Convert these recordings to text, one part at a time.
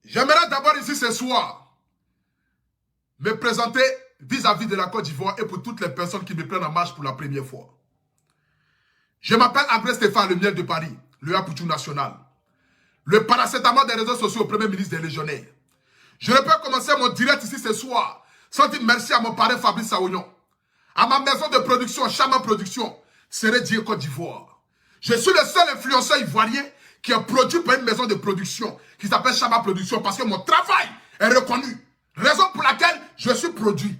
J'aimerais d'abord ici ce soir me présenter vis-à-vis de la Côte d'Ivoire et pour toutes les personnes qui me prennent en marche pour la première fois. Je m'appelle André Stéphane, le miel de Paris, le Apoutou national, le paracétamol des réseaux sociaux au premier ministre des légionnaires. Je ne peux commencer mon direct ici ce soir sans dire merci à mon parrain Fabrice Saounion, à ma maison de production, Chama Production, Sérédié Côte d'Ivoire. Je suis le seul influenceur ivoirien qui est produit par une maison de production qui s'appelle Chama Production parce que mon travail est reconnu. Raison pour laquelle je suis produit.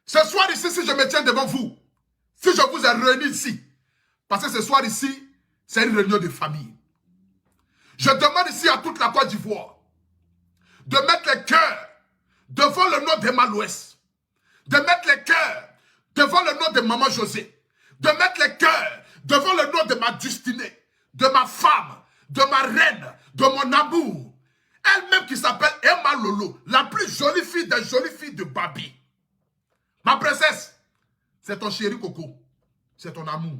Ce soir ici, si je me tiens devant vous, si je vous ai réunis ici, parce que ce soir ici, c'est une réunion de famille. Je demande ici à toute la Côte d'Ivoire de mettre les cœurs devant le nom d'Emma l'Ouest, de mettre les cœurs devant le nom de Maman José, de mettre les cœurs devant le nom de ma destinée, de ma femme, de ma reine, de mon amour. Elle-même qui s'appelle Emma Lolo, la plus jolie fille des jolies filles de Babi. Ma princesse, c'est ton chéri Coco, c'est ton amour.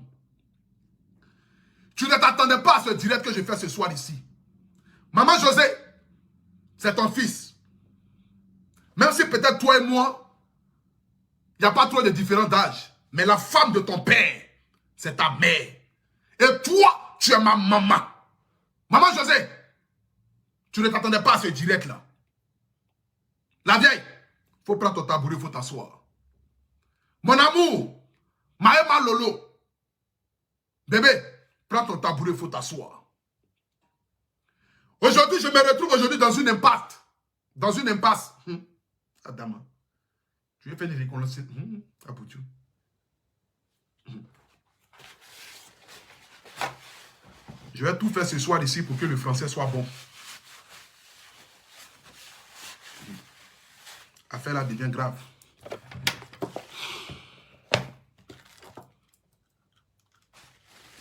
Tu ne t'attendais pas à ce direct que je fais ce soir ici. Maman José, c'est ton fils. Même si peut-être toi et moi, il n'y a pas trop de différence d'âge. Mais la femme de ton père, c'est ta mère. Et toi, tu es ma maman. Maman José, tu ne t'attendais pas à ce direct-là. La vieille, il faut prendre ton tabouret, il faut t'asseoir. Mon amour, Maëma Lolo, bébé, prends ton tabouret, il faut t'asseoir. Aujourd'hui, je me retrouve aujourd'hui dans une impasse. Dans une impasse. Adama, tu veux faire des reconnaissances. Je vais tout faire ce soir ici pour que le français soit bon. L'affaire là devient grave.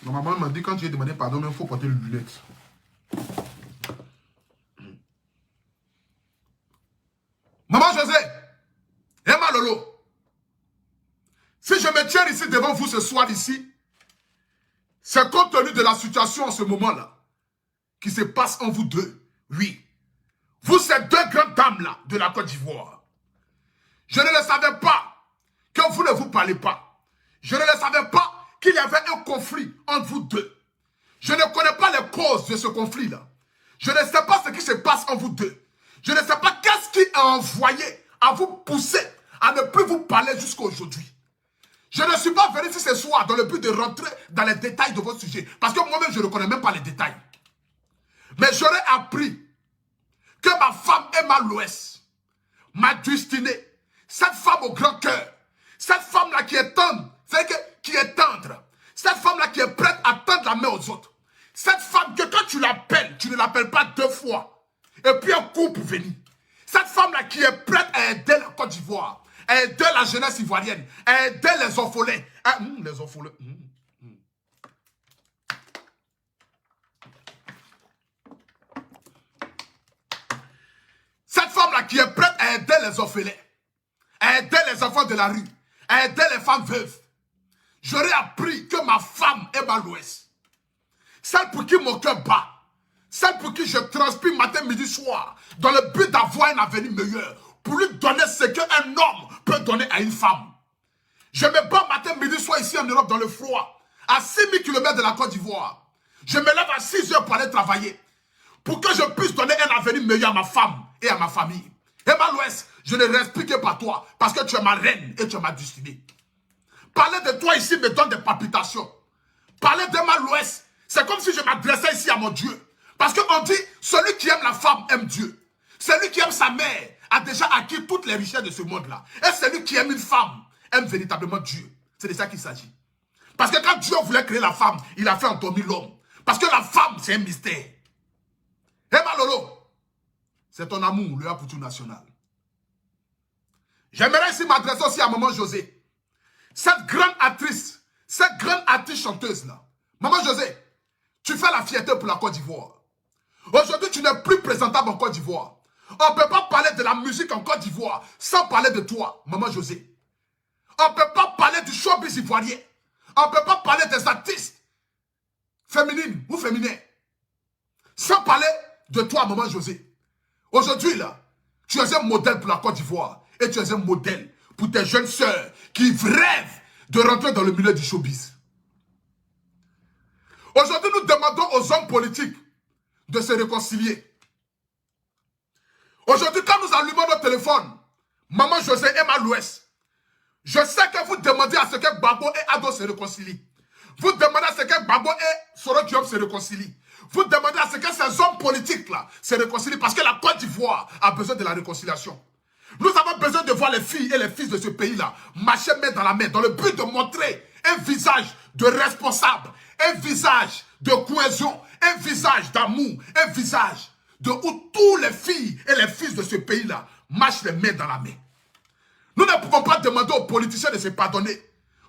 Normalement, on m'a dit quand tu as demandé pardon, il faut porter le lunettes. Maman José, Emma Lolo, si je me tiens ici devant vous ce soir ici, c'est compte tenu de la situation en ce moment-là qui se passe en vous deux. Oui. Vous, ces deux grandes dames-là de la Côte d'Ivoire. Je ne le savais pas que vous ne vous parlez pas. Je ne le savais pas qu'il y avait un conflit entre vous deux. Je ne connais pas les causes de ce conflit-là. Je ne sais pas ce qui se passe entre vous deux. Je ne sais pas qu'est-ce qui a envoyé à vous pousser à ne plus vous parler jusqu'à aujourd'hui. Je ne suis pas venu ici ce soir dans le but de rentrer dans les détails de votre sujet. Parce que moi-même, je ne connais même pas les détails. Mais j'aurais appris que ma femme Emma l'Ouest, ma destinée, cette femme au grand cœur, cette femme-là qui est tendre, qui est tendre, cette femme-là qui est prête à tendre la main aux autres, cette femme que quand tu l'appelles, tu ne l'appelles pas deux fois, et puis un coup pour venir. Cette femme-là qui est prête à aider la Côte d'Ivoire, à aider la jeunesse ivoirienne, à aider les orphelins. Les orphelins. Cette femme-là qui est prête à aider les orphelins, à aider les enfants de la rue, à aider les femmes veuves. J'aurais appris que ma femme est Emma l'Ouest, celle pour qui mon cœur bat, celle pour qui je transpire matin, midi, soir, dans le but d'avoir un avenir meilleur, pour lui donner ce qu'un homme peut donner à une femme. Je me bats matin, midi, soir ici en Europe dans le froid, à 6000 km de la Côte d'Ivoire. Je me lève à 6 heures pour aller travailler, pour que je puisse donner un avenir meilleur à ma femme et à ma famille. Emma l'Ouest, je ne respire que par toi, parce que tu es ma reine et tu es ma destinée. Parler de toi ici me donne des palpitations. Parler d'Emma l'Ouest, c'est comme si je m'adressais ici à mon Dieu. Parce qu'on dit, celui qui aime la femme aime Dieu. Celui qui aime sa mère a déjà acquis toutes les richesses de ce monde-là. Et celui qui aime une femme aime véritablement Dieu. C'est de ça qu'il s'agit. Parce que quand Dieu voulait créer la femme, il a fait endormir l'homme. Parce que la femme, c'est un mystère. Emma Lolo, c'est ton amour, le Apoutou national. J'aimerais ici m'adresser aussi à Maman José. Cette grande actrice chanteuse-là. Maman José, tu fais la fierté pour la Côte d'Ivoire. Aujourd'hui, tu n'es plus présentable en Côte d'Ivoire. On ne peut pas parler de la musique en Côte d'Ivoire sans parler de toi, Maman José. On ne peut pas parler du showbiz ivoirien. On ne peut pas parler des artistes féminines ou féminins sans parler de toi, maman José. Aujourd'hui, là, tu es un modèle pour la Côte d'Ivoire. Et tu es un modèle pour tes jeunes sœurs qui rêvent de rentrer dans le milieu du showbiz. Aujourd'hui, nous demandons aux hommes politiques de se réconcilier. Aujourd'hui, quand nous allumons notre téléphone, maman José et Malouès, je sais que vous demandez à ce que Gbagbo et Ado se réconcilient. Vous demandez à ce que Gbagbo et Soro Diop se réconcilient. Vous demandez à ce que ces hommes politiques-là se réconcilient parce que la Côte d'Ivoire a besoin de la réconciliation. Nous avons besoin de voir les filles et les fils de ce pays-là marcher main dans la main dans le but de montrer un visage de responsable, un visage de cohésion, un visage d'amour, un visage de où tous les filles et les fils de ce pays-là marchent les mains dans la main. Nous ne pouvons pas demander aux politiciens de se pardonner.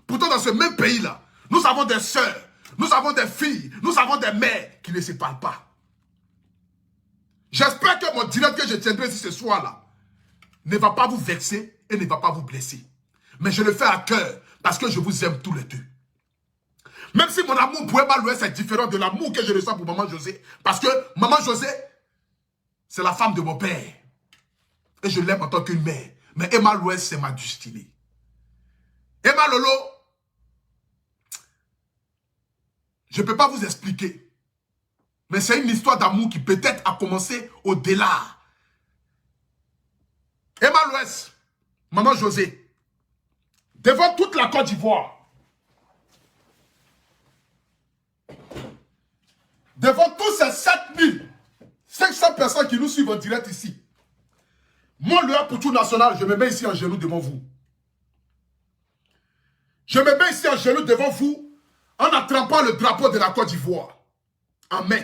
Pourtant, dans ce même pays-là, nous avons des sœurs, nous avons des filles, nous avons des mères qui ne se parlent pas. J'espère que mon direct que je tiendrai ici ce soir-là ne va pas vous vexer et ne va pas vous blesser. Mais je le fais à cœur parce que je vous aime tous les deux. Même si mon amour pour Emma Louès est différent de l'amour que je reçois pour Maman José. Parce que Maman José, c'est la femme de mon père. Et je l'aime en tant qu'une mère. Mais Emma Louès, c'est ma destinée. Emma Lolo, je ne peux pas vous expliquer. Mais c'est une histoire d'amour qui peut-être a commencé au-delà. Emma Louès, Maman José, devant toute la Côte d'Ivoire, devant tous ces 7500 personnes qui nous suivent en direct ici, moi, le pour tout national, je me mets ici en genoux devant vous. Je me mets ici en genoux devant vous en attrapant le drapeau de la Côte d'Ivoire en main.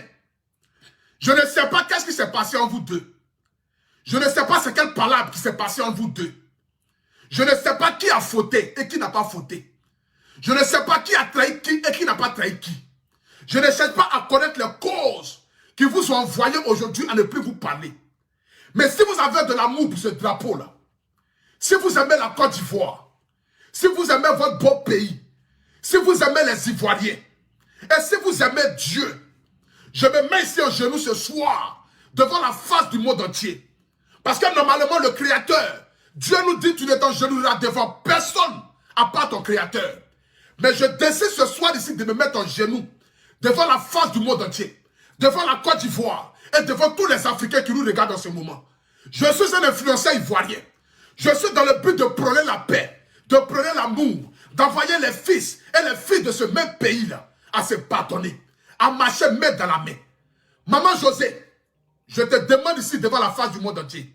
Je ne sais pas qu'est-ce qui s'est passé en vous deux. Je ne sais pas c'est quelle palabre qui s'est passée en vous deux. Je ne sais pas qui a fauté et qui n'a pas fauté. Je ne sais pas qui a trahi qui et qui n'a pas trahi qui. Je ne cherche pas à connaître les causes qui vous ont envoyé aujourd'hui à ne plus vous parler. Mais si vous avez de l'amour pour ce drapeau-là, si vous aimez la Côte d'Ivoire, si vous aimez votre beau pays, si vous aimez les Ivoiriens, et si vous aimez Dieu, je me mets ici en genoux ce soir, devant la face du monde entier. Parce que normalement, le Créateur, Dieu nous dit, tu ne t'engenouilleras devant personne, à part ton Créateur. Mais je décide ce soir ici de me mettre en genoux, devant la face du monde entier, devant la Côte d'Ivoire, et devant tous les Africains qui nous regardent en ce moment. Je suis un influenceur ivoirien. Je suis dans le but de prôner la paix, de prôner l'amour, d'envoyer les fils et les filles de ce même pays-là à se pardonner, à marcher main dans la main. Maman José, je te demande ici devant la face du monde entier.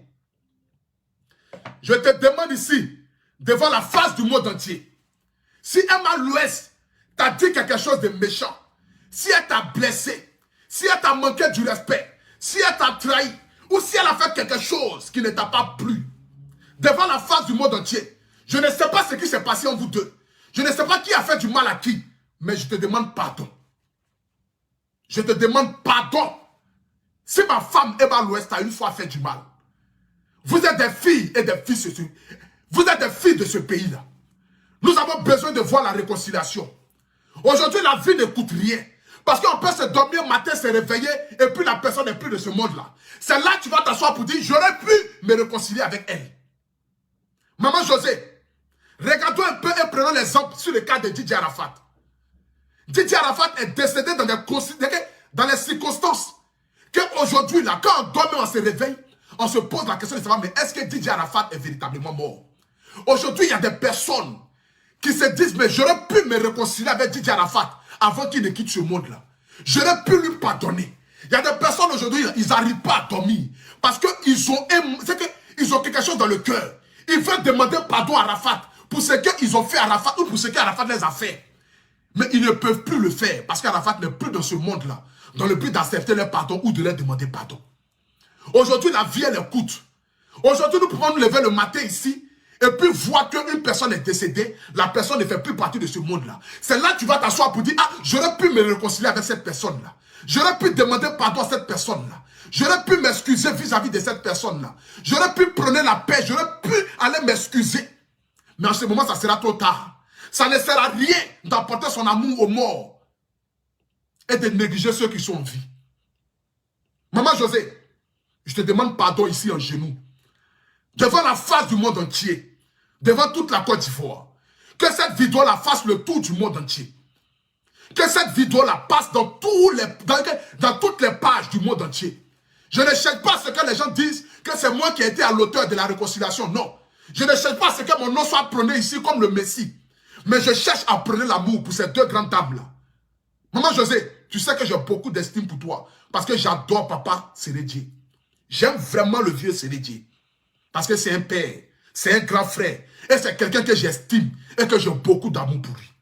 Je te demande ici devant la face du monde entier. Si Emma Louès t'a dit quelque chose de méchant, si elle t'a blessé, si elle t'a manqué du respect, si elle t'a trahi, ou si elle a fait quelque chose qui ne t'a pas plu, devant la face du monde entier, je ne sais pas ce qui s'est passé en vous deux. Je ne sais pas qui a fait du mal à qui, mais je te demande pardon. Je te demande pardon. Si ma femme Emma Louès t'a une fois fait du mal, vous êtes des filles et des fils, vous êtes des filles de ce pays-là. Nous avons besoin de voir la réconciliation. Aujourd'hui, la vie ne coûte rien. Parce qu'on peut se dormir matin, se réveiller, et puis la personne n'est plus de ce monde-là. C'est là que tu vas t'asseoir pour dire, j'aurais pu me réconcilier avec elle. Maman José, regardons un peu et prenons l'exemple sur le cas de Didier Arafat. Didier Arafat est décédé dans les circonstances qu'aujourd'hui, là, quand on dort, on se réveille, on se pose la question de savoir, mais est-ce que Didier Arafat est véritablement mort? Aujourd'hui, il y a des personnes qui se disent, mais j'aurais pu me réconcilier avec Didier Arafat avant qu'il ne quitte ce monde-là. J'aurais pu lui pardonner. Il y a des personnes aujourd'hui, ils n'arrivent pas à dormir parce qu'ils ont quelque chose dans le cœur. Ils veulent demander pardon à Arafat pour ce qu'ils ont fait à Arafat ou pour ce qu'Arafat les a fait. Mais ils ne peuvent plus le faire parce qu'Arafat n'est plus dans ce monde-là, dans le but d'accepter leur pardon ou de leur demander pardon. Aujourd'hui, la vie, elle coûte. Aujourd'hui, nous pouvons nous lever le matin ici et puis voir qu'une personne est décédée, la personne ne fait plus partie de ce monde-là. C'est là que tu vas t'asseoir pour dire, ah, j'aurais pu me réconcilier avec cette personne-là. J'aurais pu demander pardon à cette personne-là. J'aurais pu m'excuser vis-à-vis de cette personne-là. J'aurais pu prendre la paix, j'aurais pu aller m'excuser. Mais en ce moment, ça sera trop tard. Ça ne sert à rien d'apporter son amour aux morts et de négliger ceux qui sont en vie. Maman José, je te demande pardon ici en genoux. Devant la face du monde entier. Devant toute la Côte d'Ivoire. Que cette vidéo la fasse le tour du monde entier. Que cette vidéo la passe dans toutes les pages du monde entier. Je ne cherche pas ce que les gens disent que c'est moi qui ai été à l'auteur de la réconciliation. Non. Je ne cherche pas ce que mon nom soit prôné ici comme le Messie. Mais je cherche à prôner l'amour pour ces deux grandes dames-là. Maman José, tu sais que j'ai beaucoup d'estime pour toi. Parce que j'adore papa Sérédié. J'aime vraiment le vieux Sérédié. Parce que c'est un père, c'est un grand frère. Et c'est quelqu'un que j'estime et que j'ai beaucoup d'amour pour lui.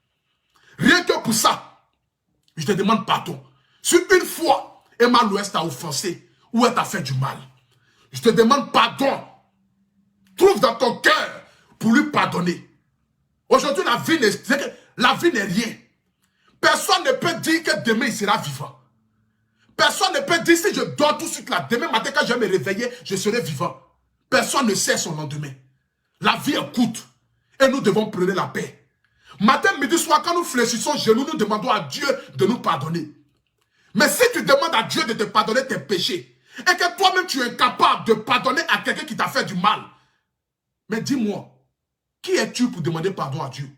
Rien que pour ça, je te demande pardon. Si une fois, Emma Louest t'a offensé ou elle t'a fait du mal, je te demande pardon. Trouve dans ton cœur pour lui pardonner. Aujourd'hui, la vie n'est rien. Personne ne peut dire que demain il sera vivant. Personne ne peut dire si je dors tout de suite là, demain matin quand je vais me réveiller, je serai vivant. Personne ne sait son lendemain. La vie est courte et nous devons prendre la paix. Matin, midi, soir, quand nous fléchissons genoux, nous demandons à Dieu de nous pardonner. Mais si tu demandes à Dieu de te pardonner tes péchés et que toi-même tu es incapable de pardonner à quelqu'un qui t'a fait du mal, mais dis-moi, qui es-tu pour demander pardon à Dieu?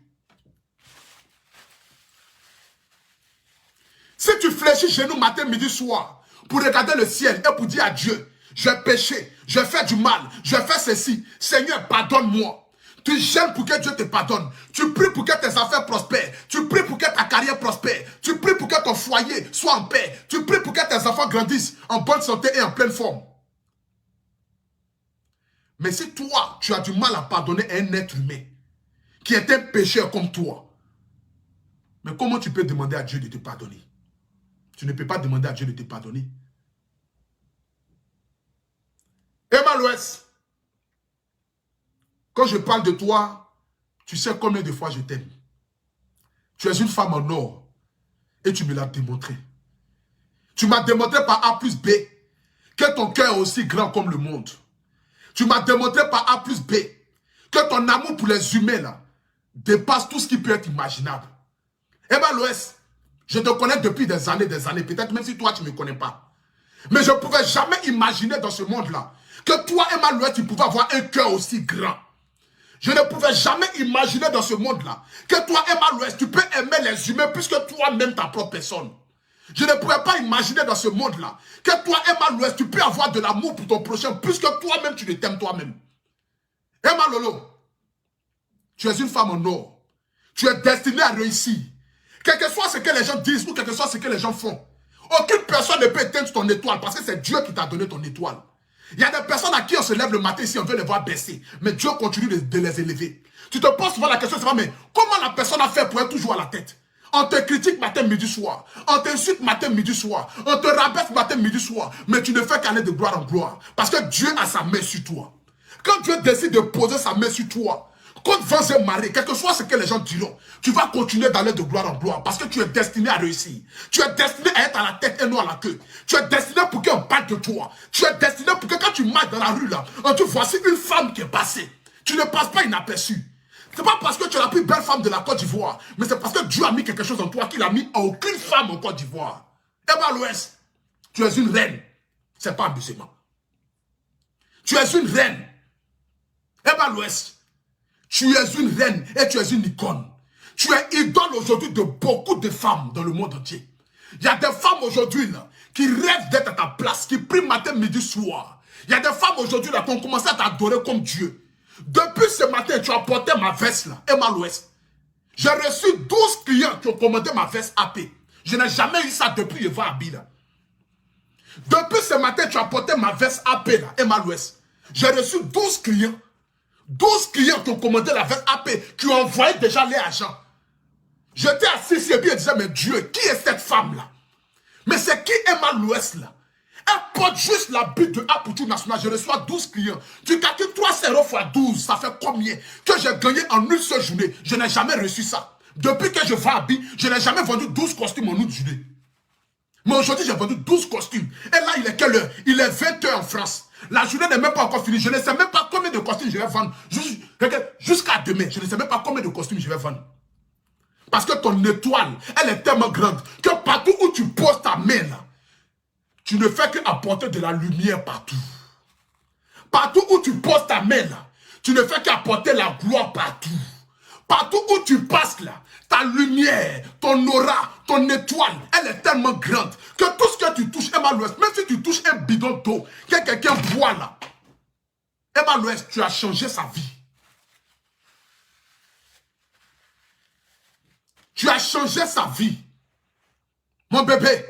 Si tu fléchis genoux matin, midi, soir, pour regarder le ciel et pour dire à Dieu, j'ai péché, j'ai fait du mal, j'ai fait ceci, Seigneur, pardonne-moi. Tu gênes pour que Dieu te pardonne. Tu pries pour que tes affaires prospèrent. Tu pries pour que ta carrière prospère. Tu pries pour que ton foyer soit en paix. Tu pries pour que tes enfants grandissent en bonne santé et en pleine forme. Mais si toi, tu as du mal à pardonner à un être humain qui est un pécheur comme toi, mais comment tu peux demander à Dieu de te pardonner? Tu ne peux pas demander à Dieu de te pardonner. Emma Louest, quand je parle de toi, tu sais combien de fois je t'aime. Tu es une femme en or et tu me l'as démontré. Tu m'as démontré par A plus B que ton cœur est aussi grand comme le monde. Tu m'as démontré par A plus B que ton amour pour les humains là, dépasse tout ce qui peut être imaginable. Emma Louest, je te connais depuis des années, peut-être même si toi tu ne me connais pas. Mais je ne pouvais jamais imaginer dans ce monde-là que toi, Emma Louest, tu pouvais avoir un cœur aussi grand. Je ne pouvais jamais imaginer dans ce monde-là que toi, Emma Louest, tu peux aimer les humains plus que toi-même ta propre personne. Je ne pouvais pas imaginer dans ce monde-là que toi, Emma Louest, tu peux avoir de l'amour pour ton prochain plus que toi-même tu ne t'aimes toi-même. Emma Lolo, tu es une femme en or. Tu es destinée à réussir. Quel que soit ce que les gens disent ou quel que soit ce que les gens font, aucune personne ne peut éteindre ton étoile parce que c'est Dieu qui t'a donné ton étoile. Il y a des personnes à qui on se lève le matin ici, on veut les voir baisser. Mais Dieu continue de les élever. Tu te poses souvent la question, mais comment la personne a fait pour être toujours à la tête? On te critique matin, midi, soir. On t'insulte matin, midi, soir. On te rabaisse matin, midi, soir. Mais tu ne fais qu'aller de gloire en gloire. Parce que Dieu a sa main sur toi. Quand Dieu décide de poser sa main sur toi, quand vent se marrer, quel que soit ce que les gens diront, tu vas continuer d'aller de gloire en gloire parce que tu es destiné à réussir. Tu es destiné à être à la tête et non à la queue. Tu es destiné pour qu'on parle de toi. Tu es destiné pour que quand tu marches dans la rue là, on te voici une femme qui est passée. Tu ne passes pas inaperçu. C'est pas parce que tu es la plus belle femme de la Côte d'Ivoire, mais c'est parce que Dieu a mis quelque chose en toi qu'il a mis à aucune femme en Côte d'Ivoire. Emma Louest, tu es une reine. C'est pas amusement. Tu es une reine. Emma Louest, tu es une reine et tu es une icône. Tu es idole aujourd'hui de beaucoup de femmes dans le monde entier. Il y a des femmes aujourd'hui qui rêvent d'être à ta place, qui prient matin, midi, soir. Il y a des femmes aujourd'hui qui ont commencé à t'adorer comme Dieu. Depuis ce matin, tu as porté ma veste là, Emma Louest. J'ai reçu 12 clients qui ont commandé ma veste AP. Je n'ai jamais eu ça depuis Eva Abila. Depuis ce matin, tu as porté ma veste AP là, Emma Louest. J'ai reçu 12 clients. 12 clients qui ont commandé la veste AP, qui ont envoyé déjà les agents. J'étais assis ici et puis je disais, mais Dieu, qui est cette femme-là? Mais c'est qui Emma Louest là? Elle porte juste la butte de A pour tout national. Je reçois 12 clients. Tu calcules 3 euros fois 12, ça fait combien? Que j'ai gagné en une seule journée. Je n'ai jamais reçu ça. Depuis que je vends à Bi, je n'ai jamais vendu 12 costumes en une journée. Mais aujourd'hui, j'ai vendu 12 costumes. Et là, il est quelle heure? Il est 20 h en France. La journée n'est même pas encore finie. Je ne sais même pas combien de costumes je vais vendre. Jusqu'à demain, je ne sais même pas combien de costumes je vais vendre. Parce que ton étoile, elle est tellement grande que partout où tu poses ta main, là, tu ne fais qu'apporter de la lumière partout. Partout où tu poses ta main là, tu ne fais qu'apporter la gloire partout. Partout où tu passes là, ta lumière, ton aura, ton étoile, elle est tellement grande que tout ce que tu touches, Emma l'Ouest, même si tu touches un bidon d'eau, que quelqu'un boit là, Emma l'Ouest, tu as changé sa vie. Tu as changé sa vie. Mon bébé,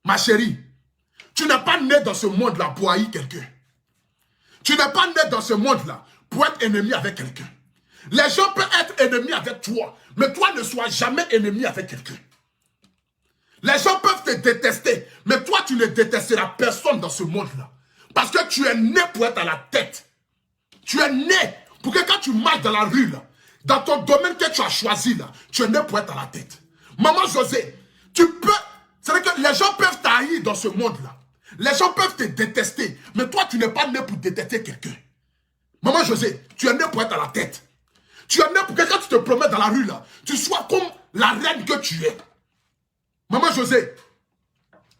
ma chérie, tu n'es pas né dans ce monde-là pour haïr quelqu'un. Tu n'es pas né dans ce monde-là pour être ennemi avec quelqu'un. Les gens peuvent être ennemis avec toi, mais toi ne sois jamais ennemi avec quelqu'un. Les gens peuvent te détester, mais toi tu ne détesteras personne dans ce monde-là. Parce que tu es né pour être à la tête. Tu es né pour que quand tu marches dans la rue, là, dans ton domaine que tu as choisi, là, tu es né pour être à la tête. Maman José, tu peux... C'est-à-dire que les gens peuvent t'haïr dans ce monde-là. Les gens peuvent te détester, mais toi tu n'es pas né pour détester quelqu'un. Maman José, tu es né pour être à la tête. Tu es né pour que quand tu te promènes dans la rue, là, tu sois comme la reine que tu es. Maman José,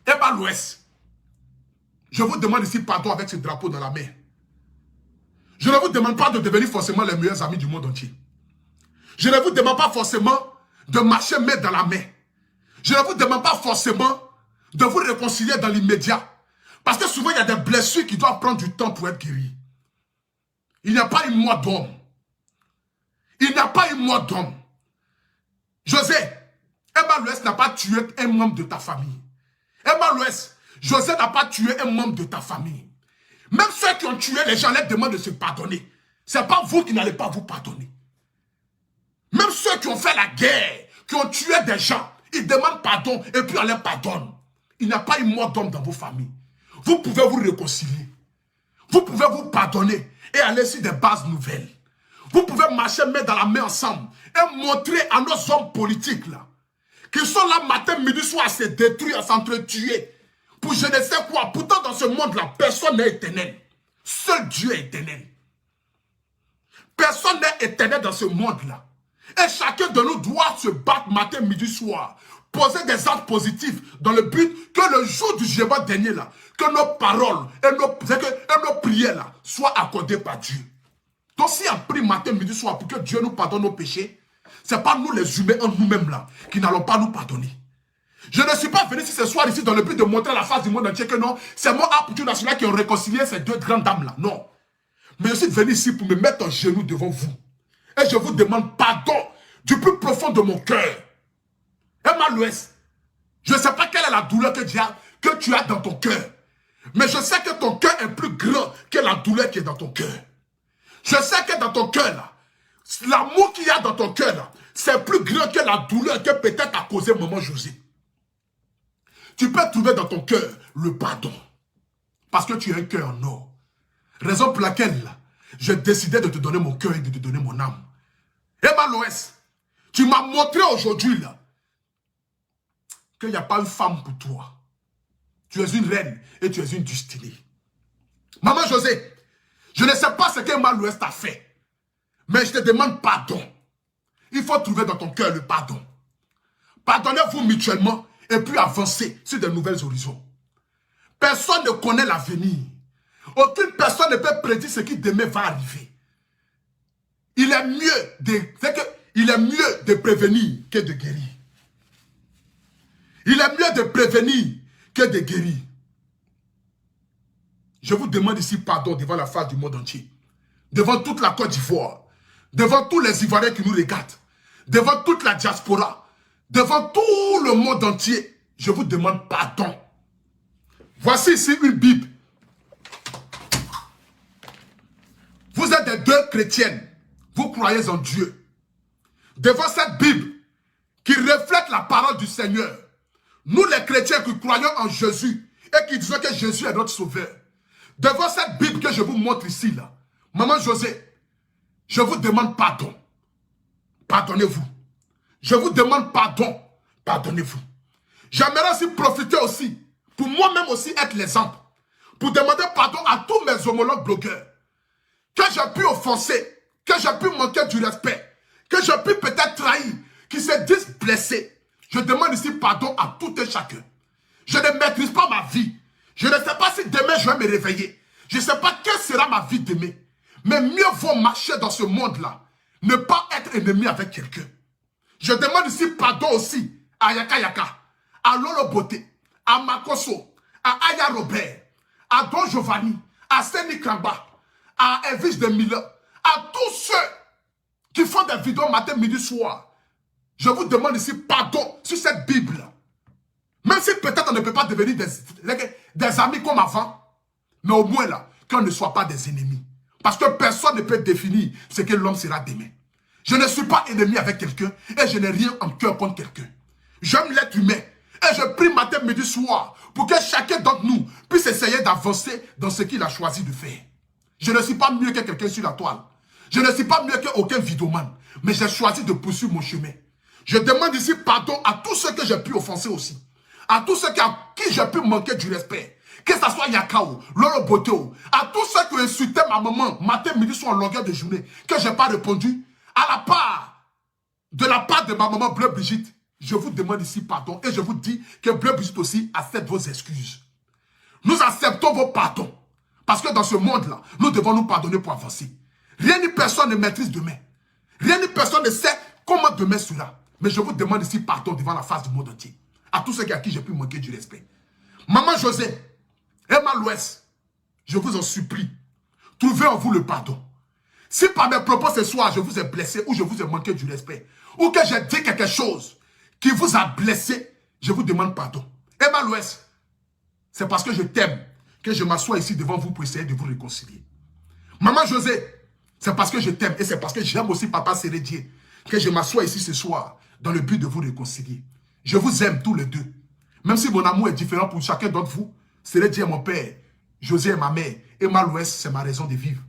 Emma l'Ouest, je vous demande ici pardon avec ce drapeau dans la main. Je ne vous demande pas de devenir forcément les meilleurs amis du monde entier. Je ne vous demande pas forcément de marcher main dans la main. Je ne vous demande pas forcément de vous réconcilier dans l'immédiat. Parce que souvent, il y a des blessures qui doivent prendre du temps pour être guéries. Il n'y a pas une mort d'homme. Il n'y a pas une mort d'homme. José, Emma l'Ouest n'a pas tué un membre de ta famille. Emma l'Ouest, José n'a pas tué un membre de ta famille. Même ceux qui ont tué les gens les demandent de se pardonner. Ce n'est pas vous qui n'allez pas vous pardonner. Même ceux qui ont fait la guerre, qui ont tué des gens, ils demandent pardon et puis on les pardonne. Il n'y a pas une mort d'homme dans vos familles. Vous pouvez vous réconcilier. Vous pouvez vous pardonner et aller sur des bases nouvelles. Vous pouvez marcher main dans la main ensemble et montrer à nos hommes politiques là, qui sont là matin, midi, soir à se détruire, à s'entretuer. Pour je ne sais quoi. Pourtant dans ce monde-là, personne n'est éternel. Seul Dieu est éternel. Personne n'est éternel dans ce monde-là. Et chacun de nous doit se battre matin, midi, soir. Poser des actes positifs dans le but que le jour du jugement dernier là, que nos paroles et nos prières là soient accordées par Dieu. Donc si on prie matin, midi, soir pour que Dieu nous pardonne nos péchés, ce n'est pas nous les humains en nous-mêmes là qui n'allons pas nous pardonner. Je ne suis pas venu ce soir ici dans le but de montrer à la face du monde entier que non, c'est moi Apoutou National qui ont réconcilié ces deux grandes dames là. Non. Mais je suis venu ici pour me mettre en genoux devant vous. Et je vous demande pardon du plus profond de mon cœur. Emma l'Ouest, je ne sais pas quelle est la douleur que tu as dans ton cœur. Mais je sais que ton cœur est plus grand que la douleur qui est dans ton cœur. Je sais que dans ton cœur là, l'amour qu'il y a dans ton cœur là, c'est plus grand que la douleur que peut-être a causé maman José. Tu peux trouver dans ton cœur le pardon. Parce que tu as un cœur en or. Raison pour laquelle j'ai décidé de te donner mon cœur et de te donner mon âme. Emma l'Ouest, tu m'as montré aujourd'hui là qu'il n'y a pas une femme pour toi. Tu es une reine et tu es une destinée. Maman José, je ne sais pas ce qu'Emma l'Ouest a fait. Mais je te demande pardon. Il faut trouver dans ton cœur le pardon. Pardonnez-vous mutuellement et puis avancer sur de nouvelles horizons. Personne ne connaît l'avenir. Aucune personne ne peut prédire ce qui demain va arriver. Il est mieux de prévenir que de guérir. Il est mieux de prévenir que de guérir. Je vous demande ici pardon devant la face du monde entier. Devant toute la Côte d'Ivoire. Devant tous les Ivoiriens qui nous regardent. Devant toute la diaspora. Devant tout le monde entier. Je vous demande pardon. Voici ici une Bible. Vous êtes des deux chrétiennes. Vous croyez en Dieu. Devant cette Bible qui reflète la parole du Seigneur. Nous les chrétiens qui croyons en Jésus et qui disons que Jésus est notre sauveur. Devant cette Bible que je vous montre ici là. Maman José, je vous demande pardon. Pardonnez-vous. Je vous demande pardon. Pardonnez-vous. J'aimerais aussi profiter aussi, pour moi-même aussi être l'exemple, pour demander pardon à tous mes homologues blogueurs, que j'ai pu offenser, que j'ai pu manquer du respect, que j'ai pu peut-être trahir, qui se disent blessés. Je demande ici pardon à tout et chacun. Je ne maîtrise pas ma vie, Je ne sais pas si demain je vais me réveiller. Je ne sais pas quelle sera ma vie demain. Mais mieux vaut marcher dans ce monde-là. Ne pas être ennemi avec quelqu'un. Je demande ici pardon aussi à Yaka Yaka, à Lolo Boté, à Makoso, à Aya Robert, à Don Giovanni, à Seni Kramba, à Elvis de Miller, à tous ceux qui font des vidéos matin, midi, soir. Je vous demande ici pardon sur cette Bible. Même si peut-être on ne peut pas devenir des amis comme avant, mais au moins là, qu'on ne soit pas des ennemis. Parce que personne ne peut définir ce que l'homme sera demain. Je ne suis pas ennemi avec quelqu'un et je n'ai rien en cœur contre quelqu'un. J'aime l'être humain et je prie matin, midi, soir pour que chacun d'entre nous puisse essayer d'avancer dans ce qu'il a choisi de faire. Je ne suis pas mieux que quelqu'un sur la toile. Je ne suis pas mieux qu'aucun vidéoman. Mais j'ai choisi de poursuivre mon chemin. Je demande ici pardon à tous ceux que j'ai pu offenser aussi. À tous ceux à qui j'ai pu manquer du respect. Que ce soit Yakao, Lolo Boto, à tous ceux qui ont insulté ma maman matin, midi, soir en longueur de journée, que je n'ai pas répondu. De la part de ma maman Bleu Brigitte, je vous demande ici pardon et je vous dis que Bleu Brigitte aussi accepte vos excuses. Nous acceptons vos pardons. Parce que dans ce monde-là, nous devons nous pardonner pour avancer. Rien ni personne ne maîtrise demain. Rien ni personne ne sait comment demain sera. Mais je vous demande ici pardon devant la face du monde entier. À tous ceux à qui j'ai pu manquer du respect. Maman José, Emma Louest, je vous en supplie, trouvez en vous le pardon. Si par mes propos ce soir, je vous ai blessé ou je vous ai manqué du respect, ou que j'ai dit quelque chose qui vous a blessé, je vous demande pardon. Emma Louest, c'est parce que je t'aime que je m'assois ici devant vous pour essayer de vous réconcilier. Maman José, c'est parce que je t'aime et c'est parce que j'aime aussi Papa Sérédier que je m'assois ici ce soir dans le but de vous réconcilier. Je vous aime tous les deux. Même si mon amour est différent pour chacun d'entre vous, Sérédier est mon père, José est ma mère, Emma Louest, c'est ma raison de vivre.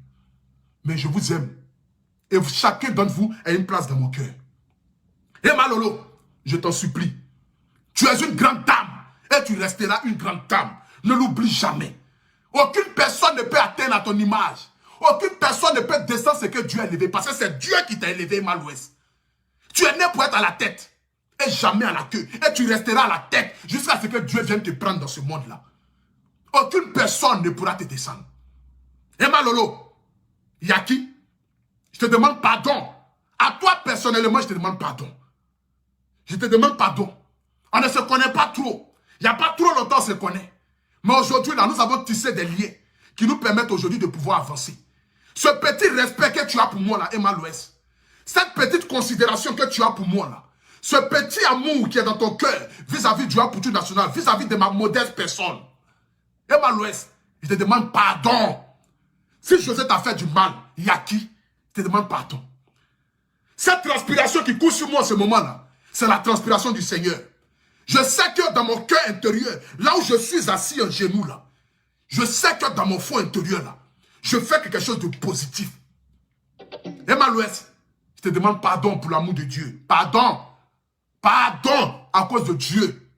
Mais je vous aime. Et chacun d'entre vous a une place dans mon cœur. Emma Lolo, je t'en supplie. Tu es une grande dame. Et tu resteras une grande dame. Ne l'oublie jamais. Aucune personne ne peut atteindre à ton image. Aucune personne ne peut descendre ce que Dieu a élevé. Parce que c'est Dieu qui t'a élevé, Emma Louest. Tu es né pour être à la tête. Et jamais à la queue. Et tu resteras à la tête jusqu'à ce que Dieu vienne te prendre dans ce monde-là. Aucune personne ne pourra te descendre. Emma Lolo, Yaki, je te demande pardon. À toi personnellement, je te demande pardon. Je te demande pardon. On ne se connaît pas trop. Il n'y a pas trop longtemps on se connaît. Mais aujourd'hui, là, nous avons tissé des liens qui nous permettent aujourd'hui de pouvoir avancer. Ce petit respect que tu as pour moi, là, Emma Louest, cette petite considération que tu as pour moi, là, ce petit amour qui est dans ton cœur vis-à-vis du Apoutu national, vis-à-vis de ma modeste personne, Emma Louest, je te demande pardon. Si José t'a fait du mal, Yaki, je te demande pardon. Cette transpiration qui coule sur moi en ce moment-là, c'est la transpiration du Seigneur. Je sais que dans mon cœur intérieur, là où je suis assis en genoux, là, je sais que dans mon fond intérieur, là, je fais quelque chose de positif. Emma Louest, je te demande pardon pour l'amour de Dieu. Pardon. Pardon à cause de Dieu.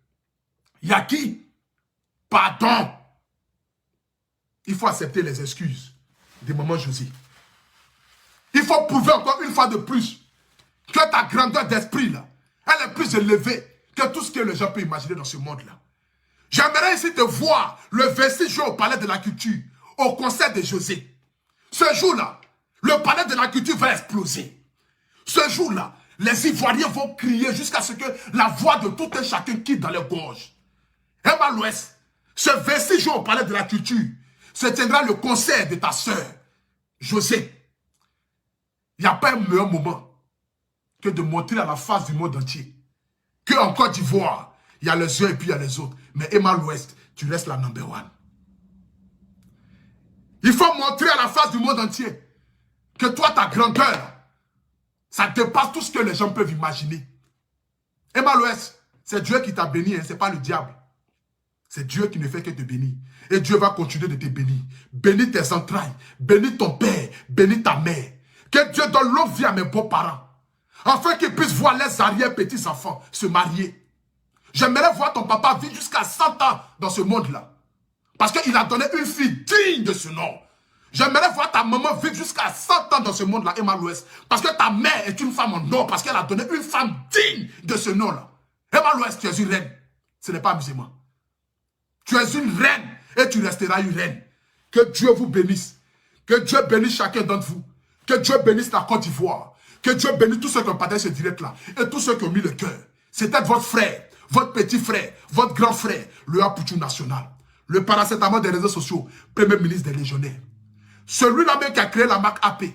Yaki, pardon. Il faut accepter les excuses de maman Josie. Il faut prouver encore une fois de plus que ta grandeur d'esprit, là, elle est plus élevée que tout ce que les gens peuvent imaginer dans ce monde-là. J'aimerais ici te voir le 26 juin au Palais de la Culture, au concert de José. Ce jour-là, le Palais de la Culture va exploser. Ce jour-là, les Ivoiriens vont crier jusqu'à ce que la voix de tout un chacun quitte dans les gorges. Emma Louest, ce 26 juin au Palais de la Culture, se tiendra le concert de ta sœur, José. Il n'y a pas un meilleur moment que de montrer à la face du monde entier qu'en Côte d'Ivoire, il y a les uns et puis il y a les autres. Mais Emma Louest, tu restes la number one. Il faut montrer à la face du monde entier que toi, ta grandeur, ça dépasse tout ce que les gens peuvent imaginer. Emma Louest, c'est Dieu qui t'a béni, hein, ce n'est pas le diable. C'est Dieu qui ne fait que te bénir. Et Dieu va continuer de te bénir. Bénis tes entrailles, bénis ton père, bénis ta mère. Que Dieu donne longue vie à mes beaux-parents. Afin qu'ils puissent voir les arrière-petits-enfants se marier. J'aimerais voir ton papa vivre jusqu'à 100 ans dans ce monde-là. Parce qu'il a donné une fille digne de ce nom. J'aimerais voir ta maman vivre jusqu'à 100 ans dans ce monde-là, Emma Louest. Parce que ta mère est une femme en or. Parce qu'elle a donné une femme digne de ce nom-là. Emma Louest, tu es une reine. Ce n'est pas amusement. Tu es une reine. Et tu resteras une reine. Que Dieu vous bénisse. Que Dieu bénisse chacun d'entre vous. Que Dieu bénisse la Côte d'Ivoire. Que Dieu bénisse tous ceux qui ont partagé ce direct-là. Et tous ceux qui ont mis le cœur. C'était votre frère, votre petit frère, votre grand frère, le Apoutou national. Le paracétamol des réseaux sociaux, premier ministre des légionnaires. Celui-là même qui a créé la marque AP.